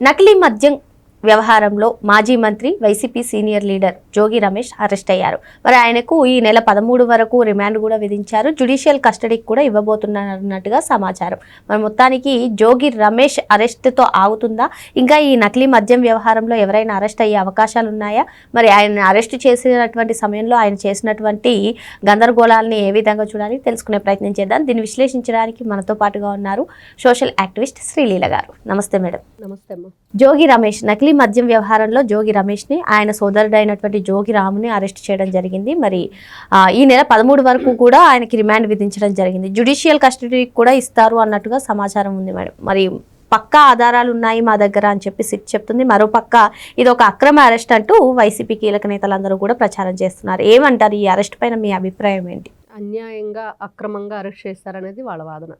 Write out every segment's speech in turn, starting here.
నకిలీ మద్యం వ్యవహారంలో మాజీ మంత్రి YCP senior leader Jogi Ramesh arrest అయ్యారు. మరి ఆయనకు ఈ నెల 13 వరకు రిమాండ్ కూడా విధించారు. జ్యుడిషియల్ కస్టడీకి కూడా ఇవ్వబోతున్నట్టుగా సమాచారం. మరి మొత్తానికి జోగి రమేష్ అరెస్ట్తో ఆగుతుందా? ఇంకా ఈ నకిలీ మద్యం వ్యవహారంలో ఎవరైనా అరెస్ట్ అయ్యే అవకాశాలు ఉన్నాయా? మరి ఆయన అరెస్ట్ చేసినటువంటి సమయంలో ఆయన చేసినటువంటి గందరగోళాలని ఏ విధంగా చూడాలి తెలుసుకునే ప్రయత్నం చేద్దాం. దీన్ని విశ్లేషించడానికి మనతో పాటుగా ఉన్నారు సోషల్ యాక్టివిస్ట్ శ్రీలీల గారు. నమస్తే మేడం. నమస్తే అమ్మ. జోగి రమేష్ నకిలీ మద్యం వ్యవహారంలో జోగి రమేష్ని ఆయన సోదరుడైనటువంటి జోగి రాముని అరెస్ట్ చేయడం జరిగింది. మరి ఈ నెల 13 వరకు కూడా ఆయనకి రిమాండ్ విధించడం జరిగింది. జ్యుడిషియల్ కస్టడీకి కూడా ఇస్తారు అన్నట్టుగా సమాచారం ఉంది మేడం. మరి పక్కా ఆధారాలు ఉన్నాయి మా దగ్గర అని చెప్పి సిట్ చెప్తుంది. మరో పక్క ఇది ఒక అక్రమ అరెస్ట్ అంటూ వైసీపీ కీలక నేతలందరూ కూడా ప్రచారం చేస్తున్నారు. ఏమంటారు? ఈ అరెస్ట్ పైన మీ అభిప్రాయం ఏంటి? అన్యాయంగా అక్రమంగా అరెస్ట్ చేస్తారనేది వాళ్ళ వాదన.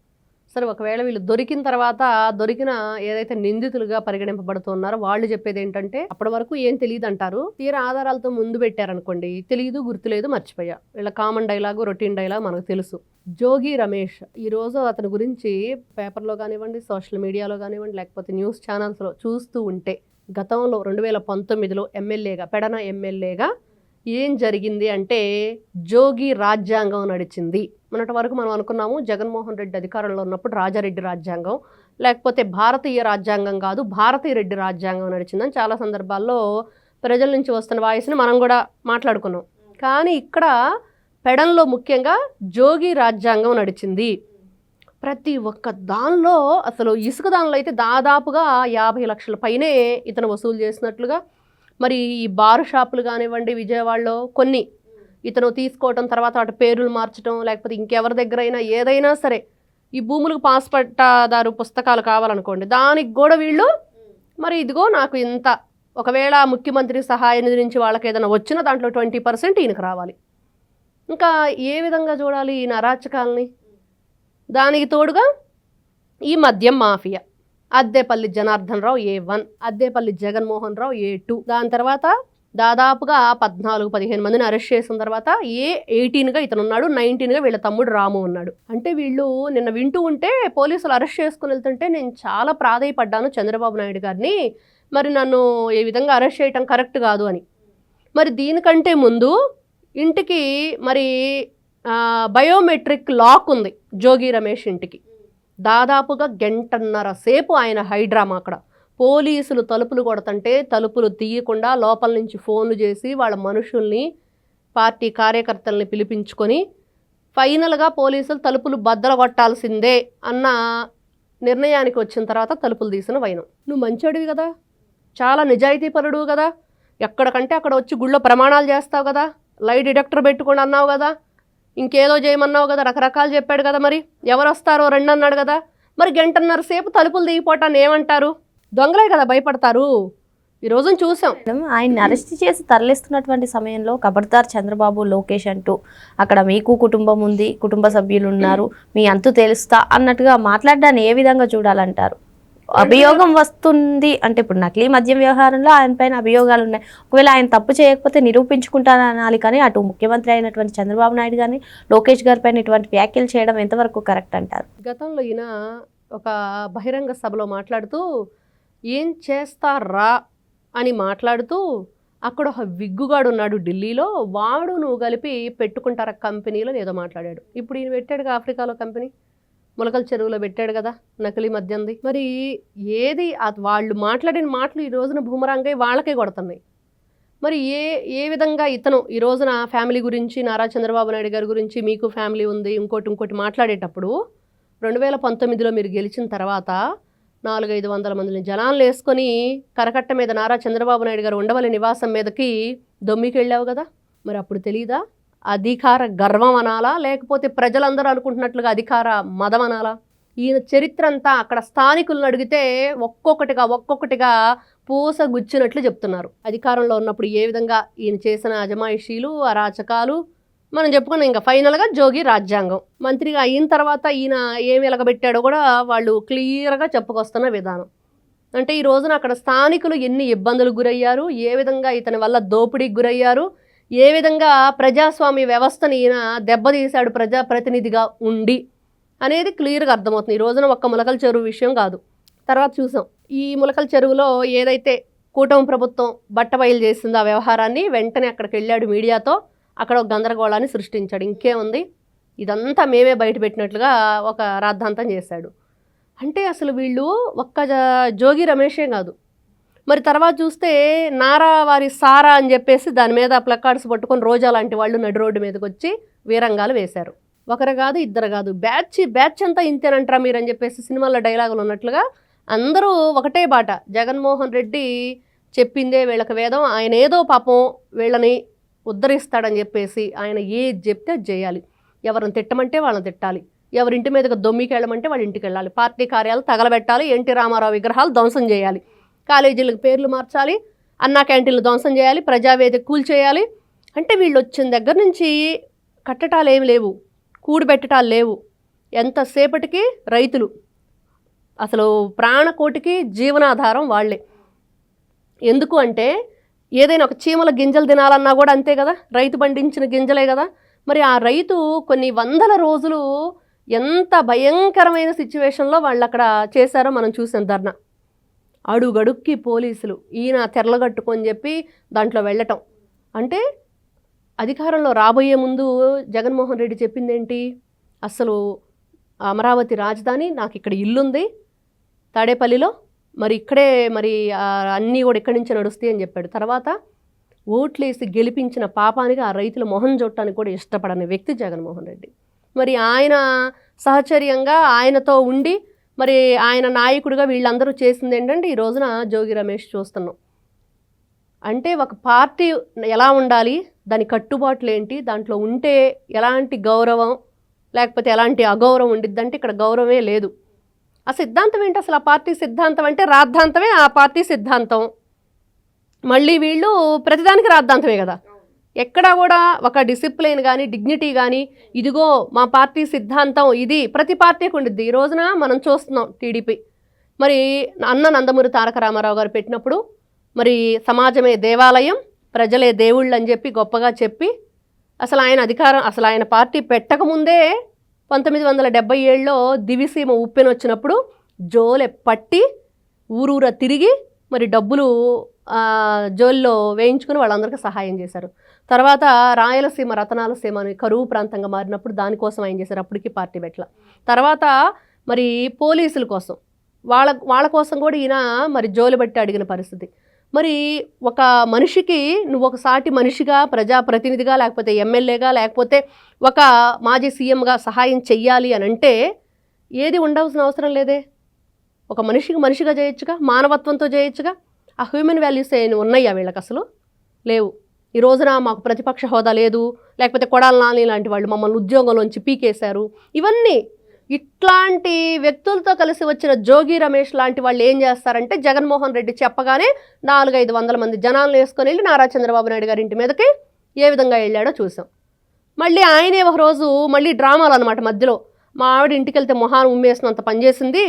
సరే, ఒకవేళ వీళ్ళు దొరికిన తర్వాత దొరికిన ఏదైతే నిందితులుగా పరిగణింపబడుతున్నారో వాళ్ళు చెప్పేది ఏంటంటే అప్పటి వరకు ఏం తెలియదు అంటారు. తీరా ఆధారాలతో ముందు పెట్టారనుకోండి, తెలియదు, గుర్తులేదు, మర్చిపోయా. వీళ్ళ కామన్ డైలాగు, రొటీన్ డైలాగ్ మనకు తెలుసు. జోగి రమేష్ ఈరోజు అతని గురించి పేపర్లో కానివ్వండి, సోషల్ మీడియాలో కానివ్వండి, లేకపోతే న్యూస్ ఛానల్స్లో చూస్తూ ఉంటే గతంలో 2019లో ఎమ్మెల్యేగా, పెడన ఎమ్మెల్యేగా ఏం జరిగింది అంటే జోగి రాజ్యాంగం నడిచింది. మొన్నటి వరకు మనం అనుకున్నాము జగన్మోహన్ రెడ్డి అధికారంలో ఉన్నప్పుడు రాజారెడ్డి రాజ్యాంగం, లేకపోతే భారతీయ రాజ్యాంగం కాదు భారతీయ రెడ్డి రాజ్యాంగం నడిచిందని చాలా సందర్భాల్లో ప్రజల నుంచి వస్తున్న వాయిస్ని మనం కూడా మాట్లాడుకున్నాం. కానీ ఇక్కడ పెడన్లో ముఖ్యంగా జోగి రాజ్యాంగం నడిచింది. ప్రతి ఒక్క దానిలో అసలు ఇసుక దానిలో అయితే దాదాపుగా 50 లక్షల పైనే ఇతను వసూలు చేసినట్లుగా, మరి ఈ బారు షాపులు కానివ్వండి విజయవాడలో కొన్ని ఇతను తీసుకోవటం, తర్వాత వాటి పేర్లు మార్చడం, లేకపోతే ఇంకెవరి దగ్గర అయినా ఏదైనా సరే ఈ భూములకు పాస్ పట్టాదారు పుస్తకాలు కావాలనుకోండి, దానికి కూడా వీళ్ళు మరి ఇదిగో నాకు ఇంత, ఒకవేళ ముఖ్యమంత్రి సహాయ నిధి నుంచి వాళ్ళకి ఏదైనా వచ్చినా దాంట్లో 20% ఈయనకు రావాలి. ఇంకా ఏ విధంగా చూడాలి ఈయన అరాచకాలని? దానికి తోడుగా ఈ మద్యం mafia, Addepalli Janardhan Rao A1, Addepalli Jaganmohan Rao A2, దాని తర్వాత దాదాపుగా 14-15 మందిని అరెస్ట్ చేసిన తర్వాత A18గా ఇతను ఉన్నాడు, 19గా వీళ్ళ తమ్ముడు రాము ఉన్నాడు. అంటే వీళ్ళు నిన్న వింటూ ఉంటే పోలీసులు అరెస్ట్ చేసుకుని వెళ్తుంటే నేను చాలా ప్రాధాయపడ్డాను చంద్రబాబు నాయుడు గారిని, మరి నన్ను ఈ విధంగా అరెస్ట్ చేయటం కరెక్ట్ కాదు అని. మరి దీనికంటే ముందు ఇంటికి మరి బయోమెట్రిక్ లాక్ ఉంది జోగి రమేష్ ఇంటికి. దాదాపుగా 1.5 సేపు ఆయన హైడ్రామా అక్కడ. పోలీసులు తలుపులు కొడతంటే తలుపులు తీయకుండా లోపల నుంచి ఫోన్లు చేసి వాళ్ళ మనుషుల్ని, పార్టీ కార్యకర్తల్ని పిలిపించుకొని ఫైనల్గా పోలీసులు తలుపులు బద్దలు కొట్టాల్సిందే అన్న నిర్ణయానికి వచ్చిన తర్వాత తలుపులు తీసిన వైనం. నువ్వు మంచోడివి కదా, చాలా నిజాయితీపరుడు కదా, ఎక్కడికంటే అక్కడ వచ్చి గుళ్ళో ప్రమాణాలు చేస్తావు కదా, లై డిటెక్టర్ పెట్టుకొని అన్నావు కదా, ఇంకేదో చేయమన్నావు కదా, రకరకాలు చెప్పాడు కదా, మరి ఎవరు వస్తారో రండి అన్నాడు కదా, మరి 1.5 సేపు తలుపులు దిగిపోవటాన్ని ఏమంటారు? దొంగలే కదా భయపడతారు. ఈ రోజున చూసాం. ఆయన్ని అరెస్ట్ చేసి తరలిస్తున్నటువంటి సమయంలో ఖబర్దార్ చంద్రబాబు, లోకేష్ అంటూ అక్కడ మీకు కుటుంబం ఉంది, కుటుంబ సభ్యులు ఉన్నారు, మీ అంతు తెలుస్తా అన్నట్టుగా మాట్లాడడాన్ని ఏ విధంగా చూడాలంటారు? అభియోగం వస్తుంది అంటే ఇప్పుడు నకిలీ మద్యం వ్యవహారంలో ఆయన పైన అభియోగాలు ఉన్నాయి. ఒకవేళ ఆయన తప్పు చేయకపోతే నిరూపించుకుంటానని అనాలి. కానీ అటు ముఖ్యమంత్రి అయినటువంటి చంద్రబాబు నాయుడు కానీ లోకేష్ గారి పైన ఇటువంటి వ్యాఖ్యలు చేయడం ఎంతవరకు కరెక్ట్ అంటారు? గతంలో ఈయన ఒక బహిరంగ సభలో మాట్లాడుతూ ఏం చేస్తారా అని మాట్లాడుతూ అక్కడ ఒక విగ్గుగాడు ఉన్నాడు ఢిల్లీలో, వాడు నువ్వు కలిపి పెట్టుకుంటారా కంపెనీలో ఏదో మాట్లాడాడు. ఇప్పుడు ఈయన పెట్టాడుగా ఆఫ్రికాలో కంపెనీ, మొలకల చెరువులో పెట్టాడు కదా నకిలీ మద్యంది. మరి ఏది వాళ్ళు మాట్లాడిన మాటలు ఈ రోజున బూమరాంగై వాళ్ళకే కొడుతున్నాయి. మరి ఏ విధంగా ఇతను ఈ రోజున ఫ్యామిలీ గురించి, నారా చంద్రబాబు నాయుడు గారి గురించి, మీకు ఫ్యామిలీ ఉంది ఇంకోటి మాట్లాడేటప్పుడు 2019లో మీరు గెలిచిన తర్వాత 400-500 మందిని జనాలు వేసుకొని కరకట్ట మీద నారా చంద్రబాబు నాయుడు గారు ఉండవల్లి నివాసం మీదకి దొమ్మికి వెళ్ళావు కదా, మరి అప్పుడు తెలీదా? అధికార గర్వం అనాలా, లేకపోతే ప్రజలందరూ అనుకుంటున్నట్లుగా అధికార మదం అనాలా? ఈయన చరిత్ర అంతా అక్కడ స్థానికులను అడిగితే ఒక్కొక్కటిగా పూస గుచ్చినట్లు చెప్తున్నారు. అధికారంలో ఉన్నప్పుడు ఏ విధంగా ఈయన చేసిన అజమాయిషీలు, అరాచకాలు మనం చెప్పుకున్నాం. ఇంకా ఫైనల్గా జోగి రాజ్యాంగం మంత్రిగా అయిన తర్వాత ఈయన ఏమి ఎలగబెట్టాడో కూడా వాళ్ళు క్లియర్గా చెప్పుకొస్తున్న విధానం. అంటే ఈ రోజున అక్కడ స్థానికులు ఎన్ని ఇబ్బందులకు గురయ్యారు, ఏ విధంగా ఇతని వల్ల దోపిడీకి గురయ్యారు, ఏ విధంగా ప్రజాస్వామ్య వ్యవస్థని ఈయన దెబ్బతీశాడు ప్రజాప్రతినిధిగా ఉండి అనేది క్లియర్గా అర్థమవుతుంది. ఈ రోజున ఒక్క మొలకల చెరువు విషయం కాదు. తర్వాత చూసాం ఈ ములకల చెరువులో ఏదైతే కూటమి ప్రభుత్వం బట్టబయలు చేసిందో ఆ వ్యవహారాన్ని వెంటనే అక్కడికి వెళ్ళాడు మీడియాతో. అక్కడ ఒక గందరగోళాన్ని సృష్టించాడు. ఇంకేముంది, ఇదంతా మేమే బయటపెట్టినట్లుగా ఒక రాద్ధాంతం చేశాడు. అంటే అసలు వీళ్ళు ఒక్క జోగి రమేషే కాదు, మరి తర్వాత చూస్తే నారా వారి సారా అని చెప్పేసి దాని మీద ప్లకార్డ్స్ పట్టుకొని రోజా లాంటి వాళ్ళు నడి రోడ్డు మీదకి వచ్చి వీరంగాలు వేశారు. ఒకరు కాదు, ఇద్దరు కాదు, బ్యాచ్ అంతా ఇంతేనంటారా మీరు అని చెప్పేసి సినిమాల్లో డైలాగులు ఉన్నట్లుగా అందరూ ఒకటే బాట. జగన్మోహన్ రెడ్డి చెప్పిందే వీళ్ళకి వేదం. ఆయన ఏదో పాపం వీళ్ళని ఉద్ధరిస్తాడని చెప్పేసి ఆయన ఏది చెప్తే అది చేయాలి. ఎవరిని తిట్టమంటే వాళ్ళని తిట్టాలి, ఎవరింటి మీదకి దొమ్మికి వెళ్ళమంటే వాళ్ళ ఇంటికి వెళ్ళాలి, పార్టీ కార్యాలు తగలబెట్టాలి, ఎన్టీ రామారావు విగ్రహాలు ధ్వంసం చేయాలి, కాలేజీలకు పేర్లు మార్చాలి, అన్నా క్యాంటీన్లు ధ్వంసం చేయాలి, ప్రజావేదిక కూల్చేయాలి. అంటే వీళ్ళు వచ్చిన దగ్గర నుంచి కట్టటాలు ఏమి లేవు, కూడిబెట్టటాలు లేవు. ఎంతసేపటికి రైతులు అసలు ప్రాణకోటికి జీవనాధారం వాళ్ళే. ఎందుకు అంటే ఏదైనా ఒక చీమల గింజలు తినాలన్నా కూడా అంతే కదా, రైతు పండించిన గింజలే కదా. మరి ఆ రైతు కొన్ని వందల రోజులు ఎంత భయంకరమైన సిచ్యువేషన్లో వాళ్ళు అక్కడ చేశారో మనం చూసాం. ధర్నా అడుగడుక్కి పోలీసులు ఈయన తెరలగట్టుకొని చెప్పి దాంట్లో వెళ్ళటం. అంటే అధికారంలో రాబోయే ముందు జగన్మోహన్ రెడ్డి చెప్పిందేంటి, అసలు అమరావతి రాజధాని, నాకు ఇక్కడ ఇల్లుంది తాడేపల్లిలో, మరి ఇక్కడే మరి అన్నీ కూడా ఇక్కడి నుంచి నడుస్తాయి అని చెప్పాడు. తర్వాత ఓట్లేసి గెలిపించిన పాపానికి ఆ రైతుల మొహం చూడటానికి కూడా ఇష్టపడని వ్యక్తి జగన్మోహన్ రెడ్డి. మరి ఆయన సహచర్యంగా ఆయనతో ఉండి మరి ఆయన నాయకుడిగా వీళ్ళందరూ చేసింది ఏంటంటే ఈ రోజున జోగి రమేష్ చూస్తున్నాం. అంటే ఒక పార్టీ ఎలా ఉండాలి, దాని కట్టుబాట్లు ఏంటి, దాంట్లో ఉంటే ఎలాంటి గౌరవం లేకపోతే ఎలాంటి అగౌరవం ఉండిద్దంటే ఇక్కడ గౌరవమే లేదు. ఆ సిద్ధాంతం ఏంటి అసలు? ఆ పార్టీ సిద్ధాంతం అంటే రాద్ధాంతమే ఆ పార్టీ సిద్ధాంతం. మళ్ళీ వీళ్ళు ప్రతిదానికి రాద్ధాంతమే కదా. ఎక్కడా కూడా ఒక డిసిప్లిన్ కానీ డిగ్నిటీ కానీ ఇదిగో మా పార్టీ సిద్ధాంతం ఇది ప్రతి పార్టీకి ఉండిద్ది. ఈ రోజున మనం చూస్తున్నాం టీడీపీ మరి నందమూరి తారక రామారావు గారు పెట్టినప్పుడు మరి సమాజమే దేవాలయం, ప్రజలే దేవుళ్ళు అని చెప్పి గొప్పగా చెప్పి అసలు ఆయన పార్టీ పెట్టకముందే 1977లో దివిసీమ ఉప్పెన వచ్చినప్పుడు జోలె పట్టి ఊరూర తిరిగి మరి డబ్బులు జోల్లో వేయించుకుని వాళ్ళందరికీ సహాయం చేశారు. తర్వాత రాయలసీమ రతనాలసీమ అని కరువు ప్రాంతంగా మారినప్పుడు దానికోసం ఆయన చేశారు, అప్పటికి పార్టీ పెట్టల. తర్వాత మరి పోలీసుల కోసం వాళ్ళ కోసం కూడా ఈయన మరి జోలు బట్టి అడిగిన పరిస్థితి. మరి ఒక మనిషికి నువ్వు ఒక సాటి మనిషిగా, ప్రజాప్రతినిధిగా, లేకపోతే ఎమ్మెల్యేగా, లేకపోతే ఒక మాజీ సీఎంగా సహాయం చెయ్యాలి అని అంటే ఏది ఉండాల్సిన అవసరం లేదే. ఒక మనిషికి మనిషిగా చేయొచ్చుగా, మానవత్వంతో చేయొచ్చుగా. ఆ హ్యూమన్ వాల్యూస్ ఉన్నాయా వీళ్ళకి? అసలు లేవు. ఈ రోజున మాకు ప్రతిపక్ష హోదా లేదు, లేకపోతే కొడాలి నాని లాంటి వాళ్ళు మమ్మల్ని ఉద్యోగంలోంచి పీకేశారు. ఇవన్నీ ఇట్లాంటి వ్యక్తులతో కలిసి వచ్చిన జోగి రమేష్ లాంటి వాళ్ళు ఏం చేస్తారంటే జగన్మోహన్ రెడ్డి చెప్పగానే 400-500 మంది జనాలను వేసుకొని వెళ్ళి నారా చంద్రబాబు నాయుడు గారి ఇంటి మీదకి ఏ విధంగా వెళ్ళాడో చూసాం. మళ్ళీ ఆయనే ఒక రోజు మళ్ళీ డ్రామాలు అనమాట మధ్యలో. మా ఆవిడ ఇంటికి వెళ్తే మొహాన్ని ఉమ్మేసినంత పనిచేసింది,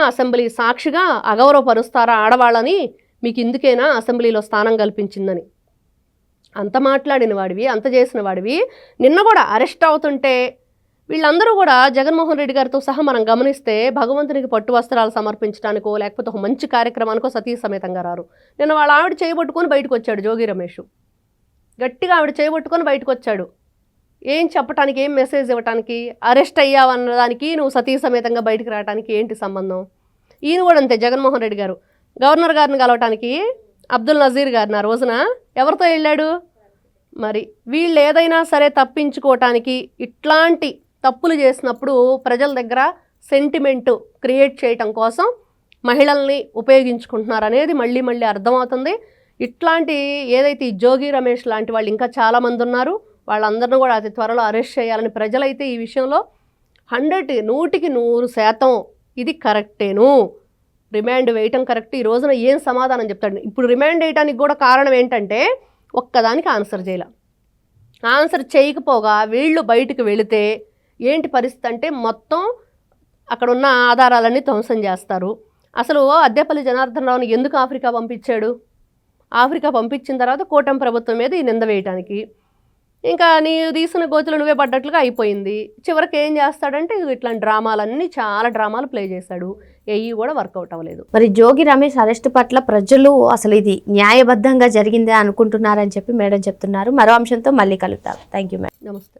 అసెంబ్లీ సాక్షిగా అగౌరవపరుస్తారా ఆడవాళ్ళని, మీకు ఇందుకేనా అసెంబ్లీలో స్థానం కల్పించిందని అంత మాట్లాడిన వాడివి, అంత చేసిన వాడివి. నిన్న కూడా అరెస్ట్ అవుతుంటే వీళ్ళందరూ కూడా జగన్మోహన్ రెడ్డి గారితో సహా మనం గమనిస్తే భగవంతునికి పట్టు వస్త్రాలు సమర్పించడానికో లేకపోతే ఒక మంచి కార్యక్రమానికో సతీ సమేతంగా రారు. నిన్న వాళ్ళ ఆవిడ చేయబట్టుకొని బయటకు వచ్చాడు జోగి రమేష్, గట్టిగా ఆవిడ చేయబట్టుకొని బయటకు వచ్చాడు. ఏం చెప్పడానికి, ఏం మెసేజ్ ఇవ్వటానికి? అరెస్ట్ అయ్యావన్నదానికి నువ్వు సతీ సమేతంగా బయటకు రావడానికి ఏంటి సంబంధం? ఈయన కూడా అంతే. జగన్మోహన్ రెడ్డి గారు గవర్నర్ గారిని కలవటానికి అబ్దుల్ నజీర్ గారిని ఆ రోజున ఎవరితో వెళ్ళాడు? మరి వీళ్ళు ఏదైనా సరే తప్పించుకోవటానికి ఇట్లాంటి తప్పులు చేసినప్పుడు ప్రజల దగ్గర సెంటిమెంటు క్రియేట్ చేయటం కోసం మహిళల్ని ఉపయోగించుకుంటున్నారు అనేది మళ్ళీ మళ్ళీ అర్థమవుతుంది. ఇట్లాంటి ఏదైతే ఈ జోగి రమేష్ లాంటి వాళ్ళు ఇంకా చాలామంది ఉన్నారు, వాళ్ళందరినీ కూడా అతి త్వరలో అరెస్ట్ చేయాలని ప్రజలైతే ఈ విషయంలో 100% ఇది కరెక్టేను. రిమాండ్ వేయటం కరెక్ట్. ఈ రోజున ఏం సమాధానం చెప్తాడు? ఇప్పుడు రిమాండ్ వేయటానికి కూడా కారణం ఏంటంటే ఒక్కదానికి ఆన్సర్ చేయాల. ఆన్సర్ చేయకపోగా వీళ్ళు బయటకు వెళితే ఏంటి పరిస్థితి అంటే మొత్తం అక్కడ ఉన్న ఆధారాలన్నీ ధ్వంసం చేస్తారు. అసలు అద్దెపల్లి జనార్దన్ రావుని ఎందుకు ఆఫ్రికా పంపించాడు? ఆఫ్రికా పంపించిన తర్వాత కూటమి ప్రభుత్వం మీద ఈ నింద వేయటానికి. ఇంకా నీవు తీసిన గోతులు నువ్వే పడ్డట్లుగా అయిపోయింది. చివరికి ఏం చేస్తాడంటే ఇట్లాంటి డ్రామాలన్నీ చాలా డ్రామాలు ప్లే చేశాడు. ఏవి కూడా వర్కౌట్ అవ్వలేదు. మరి జోగి రమేష్ అరెస్ట్ పట్ల ప్రజలు అసలు ఇది న్యాయబద్ధంగా జరిగిందే అనుకుంటున్నారని చెప్పి మేడం చెప్తున్నారు. మరో అంశంతో మళ్ళీ కలుద్దాం. Thank you madam. నమస్తే.